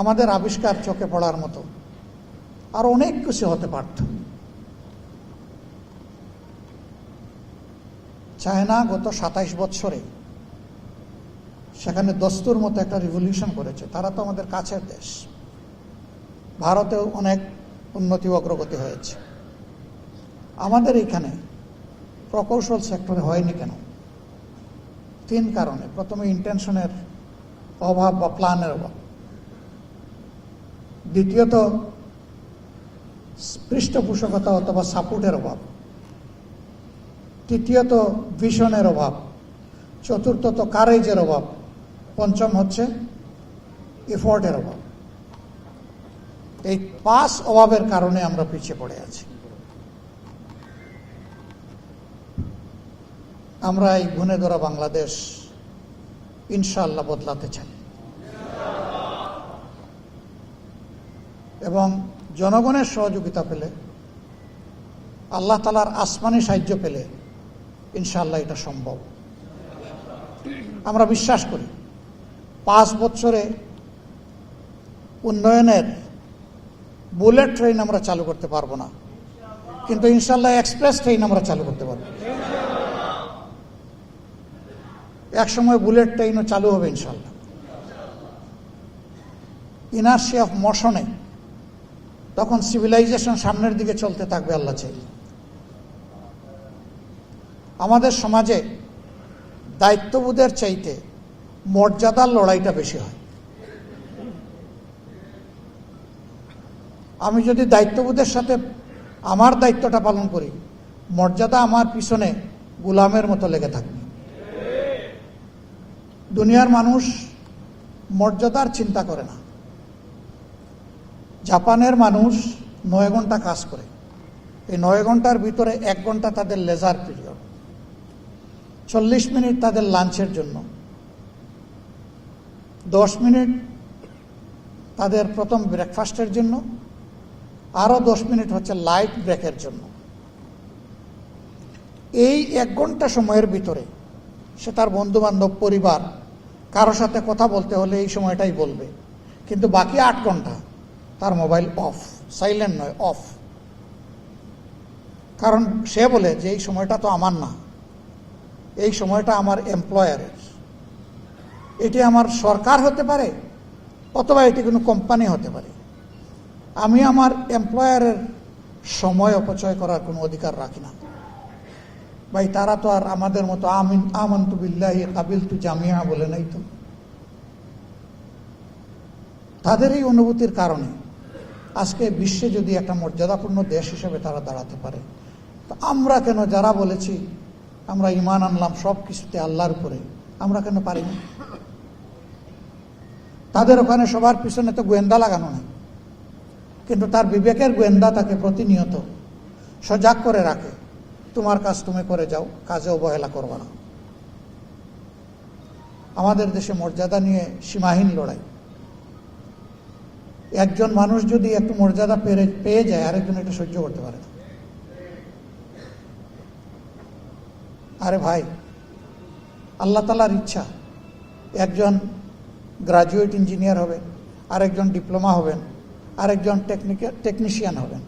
আমাদের আবিষ্কার চোখে পড়ার মতো আর অনেক কিছু হতে পারত। চায়না গত 27 বছরে সেখানে দস্তুর মতো একটা রিভলিউশন করেছে। তারা তো আমাদের কাছের দেশ। ভারতেও অনেক উন্নতি অগ্রগতি হয়েছে। আমাদের এখানে প্রকৌশল সেক্টরে হয়নি কেন? 3 কারণে। প্রথমে ইন্টেনশনের অভাব বা প্ল্যানের অভাব, দ্বিতীয়ত পৃষ্ঠপোষকতা অথবা সাপোর্টের অভাব, তৃতীয়ত ভিশনের অভাব, চতুর্থত কারেজের অভাব, পঞ্চম হচ্ছে এফোর্টের অভাব। এই 5 অভাবের কারণে আমরা পিছিয়ে পড়ে আছি। আমরা এই গুণে ধরা বাংলাদেশ ইনশাআল্লাহ বদলাতে চাই এবং জনগণের সহযোগিতা পেলে, আল্লাহ তাআলার আসমানি সাহায্য পেলে ইনশাআল্লাহ এটা সম্ভব। আমরা বিশ্বাস করি 5 বছরে উন্নয়নের বুলেট ট্রেন আমরা চালু করতে পারবো না, কিন্তু ইনশাআল্লাহ এক্সপ্রেস ট্রেন আমরা চালু করতে পারবো। এক সময় বুলেট ট্রেনও চালু হবে ইনশাআল্লাহ। ইনার্সিয়া অফ মোশনে তখন সিভিলাইজেশন সামনের দিকে চলতে থাকবে আল্লাহ চাইলে। আমাদের সমাজে দায়িত্ববোধের চাইতে মর্যাদার লড়াইটা বেশি হয়। আমি যদি দায়িত্ববোধের সাথে আমার দায়িত্বটা পালন করি, মর্যাদা আমার পিছনে গোলামের মতো লেগে থাকবে। দুনিয়ার মানুষ মর্যাদার চিন্তা করে না। জাপানের মানুষ 9 ঘন্টা কাজ করে। এই 9 ঘন্টার ভিতরে 1 ঘন্টা তাদের লেজার পিরিয়ড, 40 মিনিট তাদের লাঞ্চের জন্য, 10 মিনিট তাদের প্রথম ব্রেকফাস্টের জন্য, আরও 10 মিনিট হচ্ছে লাইট ব্রেকের জন্য। এই 1 ঘন্টা সময়ের ভিতরে সে তার বন্ধুবান্ধব, পরিবার, কারোর সাথে কথা বলতে হলে এই সময়টাই বলবে, কিন্তু বাকি 8 ঘন্টা তার মোবাইল অফ, সাইলেন্ট নয়, অফ। কারণ সে বলে যে এই সময়টা তো আমার না, এই সময়টা আমার এমপ্লয়ারের। এটি আমার সরকার হতে পারে অথবা এটি কোনো কোম্পানি হতে পারে। আমি আমার এমপ্লয়ারের সময় অপচয় করার কোনো অধিকার রাখি না। ভাই, তারা তো আর আমাদের মতো আমানতু বিল্লাহি কাবিলতু জামিয়া বলে নাই তো। তাদের এই অনুভূতির কারণে আজকে বিশ্বে যদি একটা মর্যাদাপূর্ণ দেশ হিসেবে তারা দাঁড়াতে পারে, তো আমরা কেন, যারা বলেছি আমরা ঈমান আনলাম সব কিছুতে আল্লাহর উপরে, আমরা কেন পারি না? তাদের ওখানে সবার পিছনে তো গোয়েন্দা লাগানো নাই, কিন্তু তার বিবেকের গোয়েন্দা তাকে প্রতিনিয়ত সজাগ করে রাখে, তোমার কাজ তুমি করে যাও, কাজে অবহেলা করবে না। আমাদের দেশে মর্যাদা নিয়ে সীমাহীন লড়াই। একজন মানুষ যদি একটু মর্যাদা পেয়ে যায়, আরেকজন এটা সহ্য করতে পারে না। আরে ভাই, আল্লাহ তাআলার ইচ্ছা একজন গ্রাজুয়েট ইঞ্জিনিয়ার হবে, আরেকজন ডিপ্লোমা হবেন, আরেকজন টেকনিশিয়ান হবেন।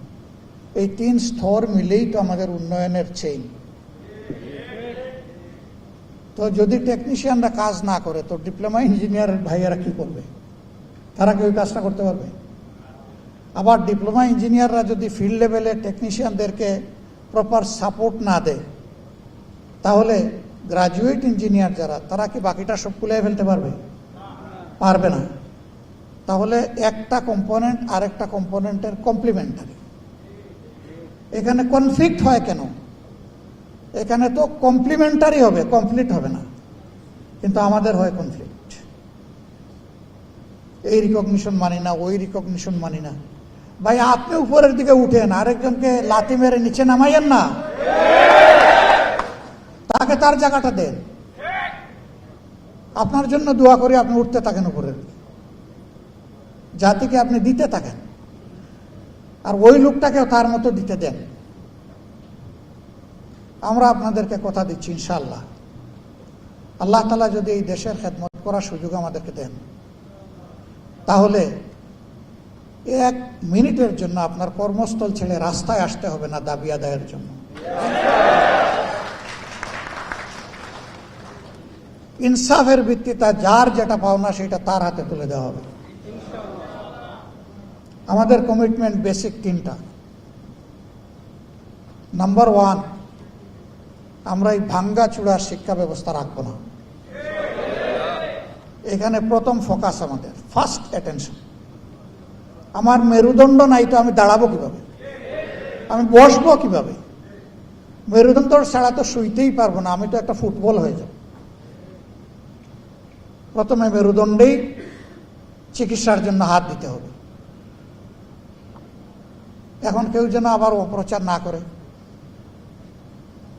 এই 3 স্তর মিলেই তো আমাদের উন্নয়নের চেইন। তো যদি টেকনিশিয়ানরা কাজ না করে, তো ডিপ্লোমা ইঞ্জিনিয়ারের ভাইয়েরা কি করবে? তারা কি ওই কাজটা করতে পারবে? আবার ডিপ্লোমা ইঞ্জিনিয়াররা যদি ফিল্ড লেভেলে টেকনিশিয়ানদেরকে প্রপার সাপোর্ট না দেয়, তাহলে গ্রাজুয়েট ইঞ্জিনিয়ার যারা, তারা কি বাকিটা সব কুলিয়ে ফেলতে পারবে? পারবে না। তাহলে একটা কম্পোনেন্ট আরেকটা কম্পোনেন্টের কমপ্লিমেন্টারি। এখানে কনফ্লিক্ট হয় কেন? এখানে তো কমপ্লিমেন্টারি হবে, কমপ্লিট হবে না, কিন্তু আমাদের হয় কনফ্লিক্ট। এই রিকগনিশন মানি না, ওই রিকগনিশন মানি না। ভাই, আপনি উপরের দিকে উঠেন, আরেকজনকে লাথি মেরে নিচে নামাইয়েন না, তাকে তার জায়গাটা দেন। আপনার জন্য দোয়া করি, আপনি উঠতে থাকেন উপরের দিকে, জাতিকে আপনি দিতে থাকেন, আর ওই লোকটাকেও তার মতো দিতে দেন। আমরা আপনাদেরকে কথা দিচ্ছি, ইনশাআল্লাহ আল্লাহ তাআলা যদি এই দেশের খেদমত করার সুযোগ আমাদেরকে দেন, তাহলে এক মিনিটের জন্য আপনার কর্মস্থল ছেড়ে রাস্তায় আসতে হবে না দাবি আদায়ের জন্য। ইনসাফের ভিত্তিতে যার যেটা পাওনা সেটা তার হাতে তুলে দেওয়া হবে। আমাদের কমিটমেন্ট বেসিক তিনটা। নাম্বার 1, আমরা এই ভাঙ্গা চূড়ার শিক্ষা ব্যবস্থা রাখবো না। এখানে প্রথম ফোকাস আমাদের, ফার্স্ট অ্যাটেনশন। আমার মেরুদণ্ড নাই তো আমি দাঁড়াবো কিভাবে, আমি বসবো কিভাবে? মেরুদণ্ড ছাড়া তো শুইতেই পারবো না, আমি তো একটা ফুটবল হয়ে যাব। প্রথমে মেরুদণ্ডেই চিকিৎসার জন্য হাত দিতে হবে। এখন কেউ যেন আবার অপপ্রচার না করে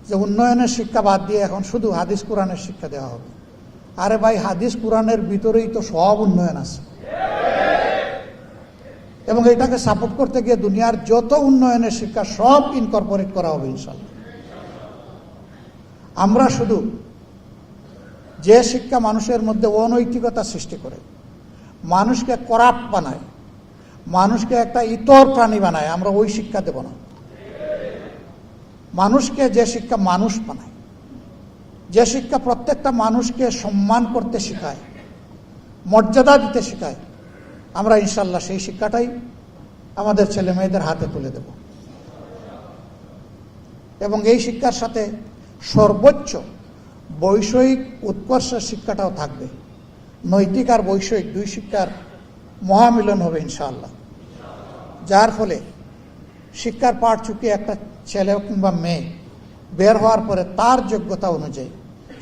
যে উন্নয়নের শিক্ষা বাদ দিয়ে এখন শুধু হাদিস কোরআনের শিক্ষা দেওয়া হবে। আরে ভাই, হাদিস কোরআনের ভিতরেই তো সব উন্নয়ন আছে, এবং এটাকে সাপোর্ট করতে গিয়ে দুনিয়ার যত উন্নয়নের শিক্ষা সব ইনকর্পোরেট করা হবে ইনশাল্লাহ। আমরা শুধু যে শিক্ষা মানুষের মধ্যে অনৈতিকতা সৃষ্টি করে, মানুষকে করাপ্ট বানায়, মানুষকে একটা ইতর প্রাণী বানায়, আমরা ওই শিক্ষা দেব না। মানুষকে যে শিক্ষা মানুষ বানায়, যে শিক্ষা প্রত্যেকটা মানুষকে সম্মান করতে শেখায়, মর্যাদা দিতে শেখায়, আমরা ইনশাল্লাহ সেই শিক্ষাটাই আমাদের ছেলে মেয়েদের হাতে তুলে দেব। এবং এই শিক্ষার সাথে সর্বোচ্চ বৈষয়িক উৎকর্ষের শিক্ষাটাও থাকবে। নৈতিক আর বৈষয়িক দুই শিক্ষার মহামিলন হবে ইনশাআল্লাহ, যার ফলে শিক্ষার পাঠ চুকিয়ে একটা ছেলে কিংবা মেয়ে বের হওয়ার পরে তার যোগ্যতা অনুযায়ী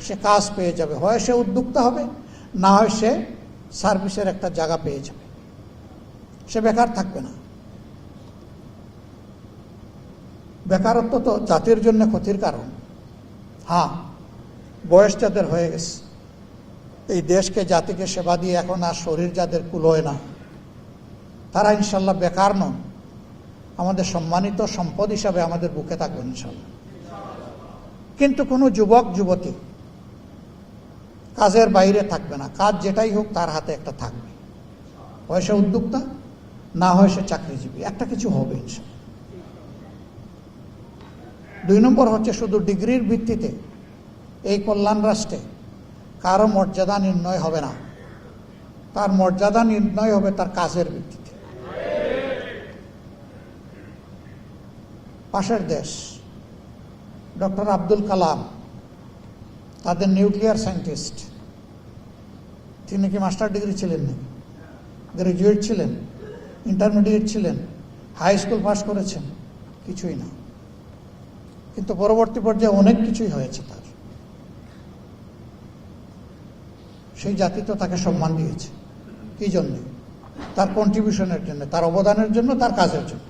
সে কাজ পেয়ে যাবে। হয় সে উদ্যোক্তা হবে, না হয় সে সার্ভিসের একটা জায়গা পেয়ে যাবে, সে বেকার থাকবে না। বেকারত্ব তো জাতির জন্য ক্ষতির কারণ। হ্যাঁ, বয়স যাদের হয়ে গেছে, এই দেশকে জাতিকে সেবা দিয়ে এখন আর শরীর যাদের কুলোয় না, তারা ইনশাল্লাহ বেকার নন, আমাদের সম্মানিত সম্পদ হিসাবে আমাদের বুকে থাকবেন ইনশাল্লাহ। কিন্তু কোনো যুবক যুবতী কাজের বাইরে থাকবে না, কাজ যেটাই হোক তার হাতে একটা থাকবে। হয় সে উদ্যোক্তা, না হয় সে চাকরিজীবী, একটা কিছু হবে ইনশাল্লাহ। 2 নম্বর হচ্ছে, শুধু ডিগ্রির ভিত্তিতে এই কল্যাণ রাষ্ট্রে কারো মর্যাদা নির্ণয় হবে না, তার মর্যাদা নির্ণয় হবে তার কাজের ভিত্তিতে। পাশের দেশ ডক্টর আব্দুল কালাম, তাদের নিউক্লিয়ার সায়েন্টিস্ট, তিনি কি মাস্টার ডিগ্রি ছিলেন না? গ্রাজুয়েট ছিলেন, ইন্টারমিডিয়েট ছিলেন, হাই স্কুল পাস করেছেন? কিছুই না। কিন্তু পরবর্তী পর্যায়ে অনেক কিছুই হয়েছে তার। সেই জাতি তো তাকে সম্মান দিয়েছে। কি জন্যে? তার কন্ট্রিবিউশনের জন্য, তার অবদানের জন্য, তার কাজের জন্য।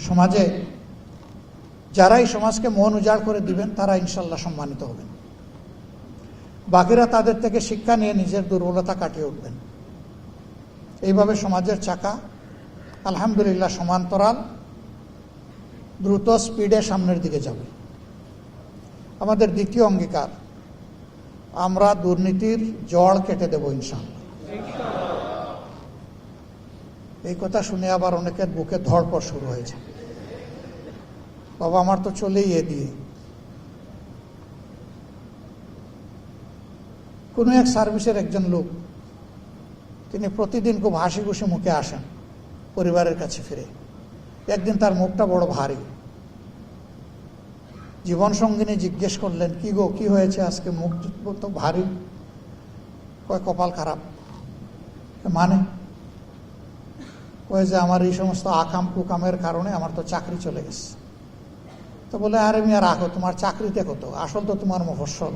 সমাজে যারা এই সমাজকে মন উজাড় করে দিবেন তারা ইনশাল্লাহ সম্মানিত হবেন। বাকিরা তাদের থেকে শিক্ষা নিয়ে নিজের দুর্বলতা কাটিয়ে উঠবেন। এইভাবে সমাজের চাকা আলহামদুলিল্লাহ সমান্তরাল দ্রুত স্পিডে সামনের দিকে যাবে। আমাদের দ্বিতীয় অঙ্গীকার, আমরা দুর্নীতির জড় কেটে দেব ইনশাআল্লাহ। এই কথা শুনে আবার অনেকের বুকে ধড়পড় শুরু হয়েছে, বাবা আমার তো চলেই এ দিয়ে। কোনো এক সার্ভিসের একজন লোক, তিনি প্রতিদিন খুব হাসি খুশি মুখে আসেন পরিবারের কাছে ফিরে। একদিন তার মুখটা বড় ভারী। জীবন সঙ্গিনী জিজ্ঞেস করলেন, কি গো, কি হয়েছে আজকে মুখ তো ভারী? কয় কপাল খারাপ। মানে? কয় যে আমার এই সমস্ত আকাম কুকামের কারণে আমার তো চাকরি চলে গেছে। তো বলে, আরে মিয়া রাখো, তোমার চাকরিতে কত, আসল তো তোমার মফস্বল।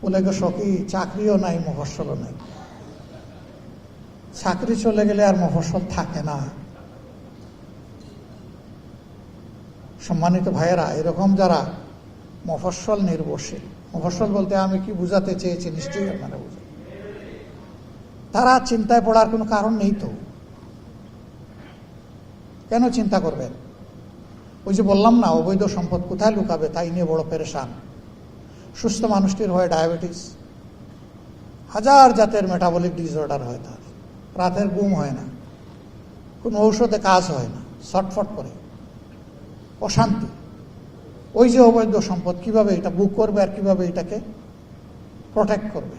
বলে গো সখী, চাকরিও নাই মফস্বলও নাই। চাকরি চলে গেলে আর মফস্বল থাকে না। সম্মানিত ভাইয়েরা, এরকম যারা মফস্বল নির্ভরশীল, মফস্বল বলতে আমি কি বুঝাতে চেয়েছি নিশ্চয়ই আপনারা বুঝেন, তারা চিন্তায় পড়ার কোনো কারণ নেই। তো কেন চিন্তা করবেন? ওই যে বললাম না, অবৈধ সম্পদ কোথায় লুকাবে তাই নিয়ে বড় পেরেশান। সুস্থ মানুষটির হয় ডায়াবেটিস, হাজার জাতের মেটাবলিক ডিসঅর্ডার হয়, তার রাতের ঘুম হয় না, কোনো ঔষধে কাজ হয় না, ছটফট করে, অশান্তি। ওই যে অবৈধ সম্পদ, কিভাবে এটা বুক করবে আর কিভাবে এটাকে প্রোটেক্ট করবে,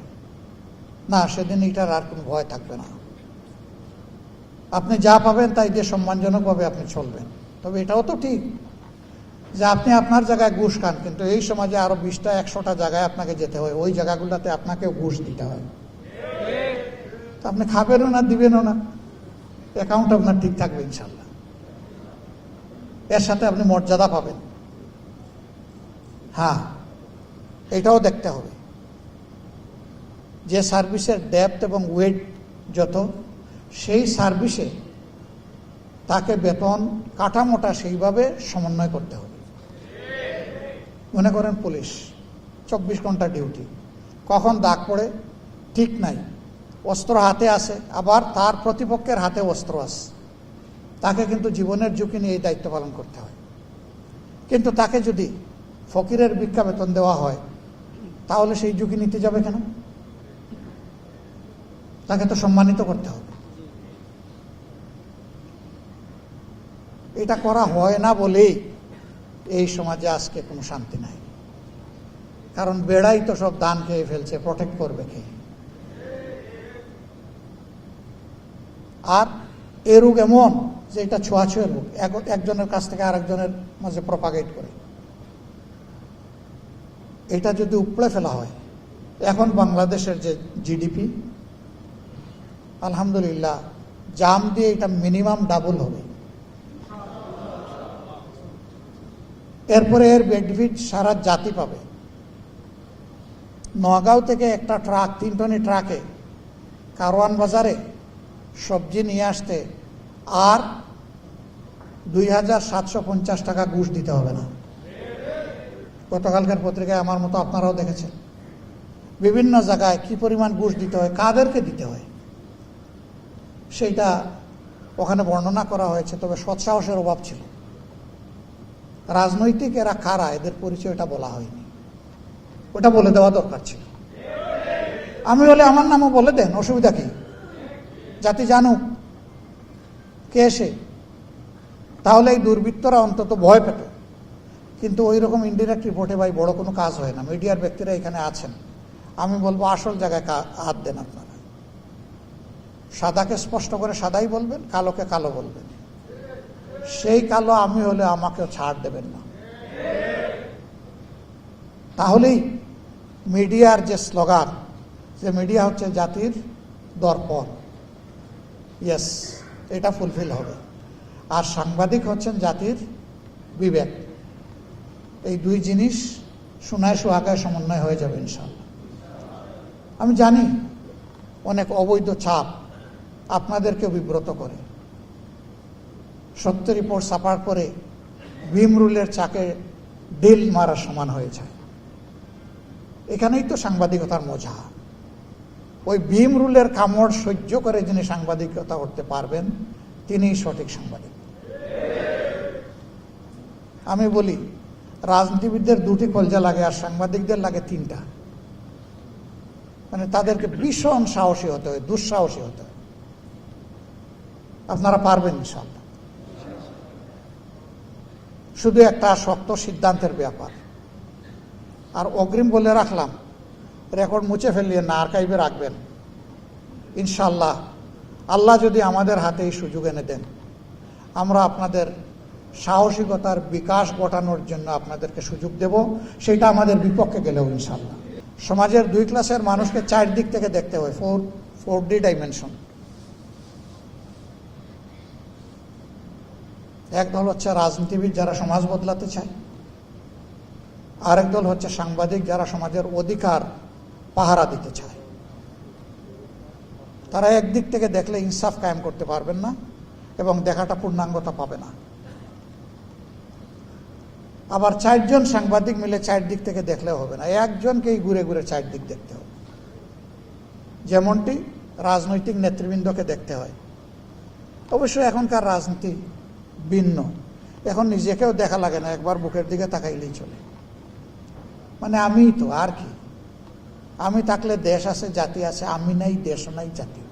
না সেদিন এটার আর কোনো ভয় থাকবে না। আপনি যা পাবেন তাই দিয়ে সম্মানজনকভাবে আপনি চলবেন। তবে এটাও তো ঠিক যে আপনি আপনার জায়গায় ঘুষ খান, কিন্তু এই সমাজে আরো 20টা 100টা জায়গায় আপনাকে যেতে হয়, ওই জায়গাগুলোতে আপনাকেও ঘুষ দিতে হয়। তো আপনি খাবেনও না, দিবেনও না, অ্যাকাউন্ট আপনার ঠিক থাকবে ইনশাল্লাহ। এর সাথে আপনি মর্যাদা পাবেন। হ্যাঁ, এটাও দেখতে হবে যে সার্ভিসের ডেপথ এবং ওয়েট যত, সেই সার্ভিসে তাকে বেতন কাঠামোটা সেইভাবে সমন্বয় করতে হবে। মনে করেন পুলিশ 24 ঘন্টা ডিউটি, কখন দাগ পড়ে ঠিক নাই, অস্ত্র হাতে আছে, আবার তার প্রতিপক্ষের হাতে অস্ত্র আছে, তাকে কিন্তু জীবনের ঝুঁকি নিয়ে এই দায়িত্ব পালন করতে হয়। কিন্তু তাকে যদি ফকিরের ভিক্ষা বেতন দেওয়া হয়, তাহলে সেই ঝুঁকি নিতে যাবে কেন? তাকে তো সম্মানিত করতে হবে। এটা করা হয় না বলেই এই সমাজে আজকে কোনো শান্তি নাই। কারণ বেড়াই তো সব দান খেয়ে ফেলছে, প্রোটেক্ট করবে কে? আর এ রোগ এমন যে এটা ছোঁয়াছুঁয়ের রোগ, একজনের কাছ থেকে আরেকজনের মাঝে প্রপাগেট করে। এটা যদি উপড়ে ফেলা হয়, এখন বাংলাদেশের যে জিডিপি, আলহামদুলিল্লাহ জাম দিয়ে এটা মিনিমাম ডাবল হবে। এরপরে এর বেনিফিট সারা জাতি পাবে। নগাঁও থেকে একটা ট্রাক, 3 টনি ট্রাকে কারওয়ান বাজারে সবজি নিয়ে আসতে আর 2750 টাকা ঘুষ দিতে হবে না। গতকালকার পত্রিকায় আমার মতো আপনারাও দেখেছেন, বিভিন্ন জায়গায় কি পরিমাণ ঘুষ দিতে হয়, কাদেরকে দিতে হয় সেইটা ওখানে বর্ণনা করা হয়েছে। তবে সৎসাহসের অভাব ছিল। রাজনৈতিক এরা কারা, এদের পরিচয়টা বলা হয়নি, ওটা বলে দেওয়া দরকার ছিল। আমি হলে আমার নামও বলে দেন, অসুবিধা কি? জাতি জানুক কে সে, তাহলে এই দুর্বৃত্তরা অন্তত ভয় পেত। কিন্তু ওই রকম ইনডিরেক্ট রিপোর্টে ভাই বড় কোনো কাজ হয় না। মিডিয়ার ব্যক্তিরা এখানে আছেন, আমি বলবো আসল জায়গায় হাত দেন আপনারা। সাদাকে স্পষ্ট করে সাদাই বলবেন, কালোকে কালো বলবেন। সেই কালো আমি হলে আমাকেও ছাড় দেবেন না। তাহলেই মিডিয়ার যে স্লোগান, যে মিডিয়া হচ্ছে জাতির দর্পণ, ইয়েস, এটা ফুলফিল হবে। আর সাংবাদিক হচ্ছেন জাতির বিবেক। এই দুই জিনিস সোনায় সোহাগায় সমন্বয় হয়ে যাবে ইনশাআল্লাহ। আমি জানি অনেক অবৈধ চাপ আপনাদেরকে বিব্রত করে। 70 রিপোর্ট ছাপার পরে ভীম রুলের চাকে ডিল মারার সমান হয়ে যায়। এখানেই তো সাংবাদিকতার মজা। ওই ভীম রুলের কামড় সহ্য করে যিনি সাংবাদিকতা করতে পারবেন, তিনিই সঠিক সাংবাদিক। আমি বলি রাজনীতিবিদদের 2টি কলজা লাগে, আর সাংবাদিকদের লাগে 3টা। মানে তাদেরকে ভীষণ সাহসী হতে হয়, দুঃসাহসী হতে হয়। আপনারা পারবেন ইনশাআল্লাহ। শুধু একটা শক্ত সিদ্ধান্তের ব্যাপার। আর অগ্রিম বলে রাখলাম, রেকর্ড মুছে ফেললেন না, আর্কাইভে রাখবেন ইনশাআল্লাহ। আল্লাহ যদি আমাদের হাতে এই সুযোগ এনে দেন, আমরা আপনাদের সাহসিকতার বিকাশ ঘটানোর জন্য আপনাদেরকে সুযোগ দেব। সেটা আমাদের বিপক্ষে গেলেও ইনশাআল্লাহ। সমাজের 2 ক্লাসের মানুষকে 4 দিক থেকে দেখতে হয়, 4D ডাইমেনশন। এক দল হচ্ছে রাজনীতিবিদ যারা সমাজ বদলাতে চায়, আরেক দল হচ্ছে সাংবাদিক যারা সমাজের অধিকার পাহারা দিতে চায়। তারা একদিক থেকে দেখলে ইনসাফ কায়েম করতে পারবেন না এবং দেখাটা পূর্ণাঙ্গতা পাবে না। আবার 4 জন সাংবাদিক মিলে 4 দিক থেকে দেখলেও হবে না, একজনকেই ঘুরে ঘুরে 4 দিক দেখতে হবে। যেমনটি রাজনৈতিক নেতৃবৃন্দকে দেখতে হয়। অবশ্যই এখনকার রাজনীতি ভিন্ন, এখন নিজেকেও দেখা লাগে না, একবার বুকের দিকে তাকাইলেই চলে। মানে আমি তো আর কি, আমি থাকলে দেশ আছে, জাতি আছে, আমি নাই দেশ নাই জাতি।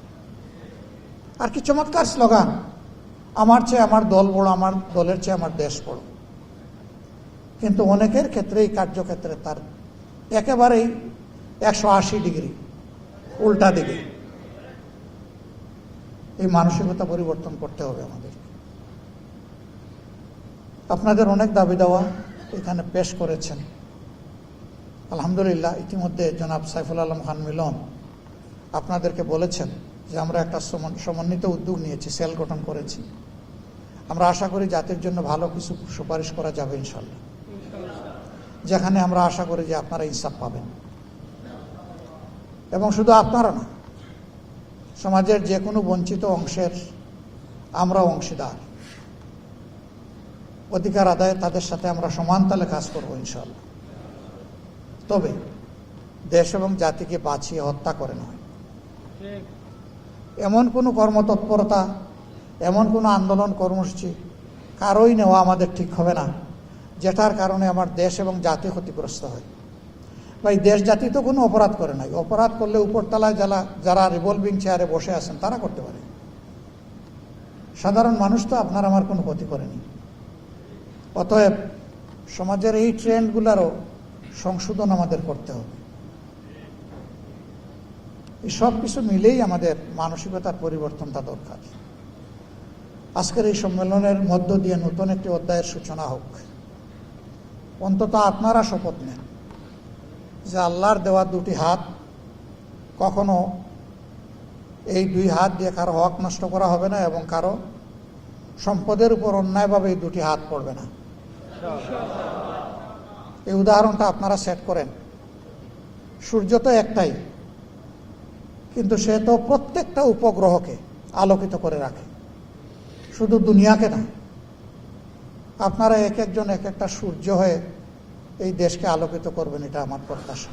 আর কি চমৎকার স্লোগান, আমার চেয়ে আমার দল বড়, আমার দলের চেয়ে আমার দেশ বড়। কিন্তু অনেকের ক্ষেত্রে এই কার্যক্ষেত্রে তার একেবারেই 180 ডিগ্রি উল্টা দিকে। এই মানসিকতা পরিবর্তন করতে হবে আমাদের। আপনাদের অনেক দাবি দেওয়া এখানে পেশ করেছেন। আলহামদুলিল্লাহ, ইতিমধ্যে জনাব সাইফুল আলম খান মিলন আপনাদেরকে বলেছেন যে আমরা একটা সমন্বিত উদ্যোগ নিয়েছি, সেল গঠন করেছি। আমরা আশা করি জাতির জন্য ভালো কিছু সুপারিশ করা যাবে ইনশাল্লাহ, যেখানে আমরা আশা করি যে আপনারা ইনসাফ পাবেন। এবং শুধু আপনারা না, সমাজের যে কোনো বঞ্চিত অংশের আমরাও অংশীদার। অধিকার আদায়ে তাদের সাথে আমরা সমান তালে কাজ করবো ইনশাল্লাহ। তবে দেশ এবং জাতিকে বাঁচিয়ে হত্যা করে নয়। এমন কোনো কর্মতৎপরতা, এমন কোনো আন্দোলন কর্মসূচি কারোই নেওয়া আমাদের ঠিক হবে না, যেটার কারণে আমার দেশ এবং জাতি ক্ষতিগ্রস্ত হয়। ভাই, দেশ জাতি তো কোনো অপরাধ করে নাই। অপরাধ করলে উপরতলায় যারা রিভলভিং চেয়ারে বসে আছেন তারা করতে পারে। সাধারণ মানুষ তো আপনার আমার কোনো ক্ষতি করেনি। অতএব সমাজের এই ট্রেন্ডগুলোরও সংশোধন আমাদের করতে হবে। এই সব কিছু মিলেই আমাদের মানসিকতার পরিবর্তনটা দরকার। আজকের এই সম্মেলনের মধ্য দিয়ে নতুন একটি অধ্যায়ের সূচনা হোক। অন্তত আপনারা শপথ নেন যে আল্লাহর দেওয়া দুটি হাত, কখনো এই দুই হাত দিয়ে কারো হক নষ্ট করা হবে না এবং কারো সম্পদের উপর অন্যায়ভাবে এই দুটি হাত পড়বে না। এই উদাহরণটা আপনারা সেট করেন। সূর্য তো একটাই, কিন্তু সে তো প্রত্যেকটা উপগ্রহকে আলোকিত করে রাখে, শুধু দুনিয়াকে না। আপনারা এক একজন এক একটা সূর্য হয়ে এই দেশকে আলোকিত করবেন, এটা আমার প্রত্যাশা।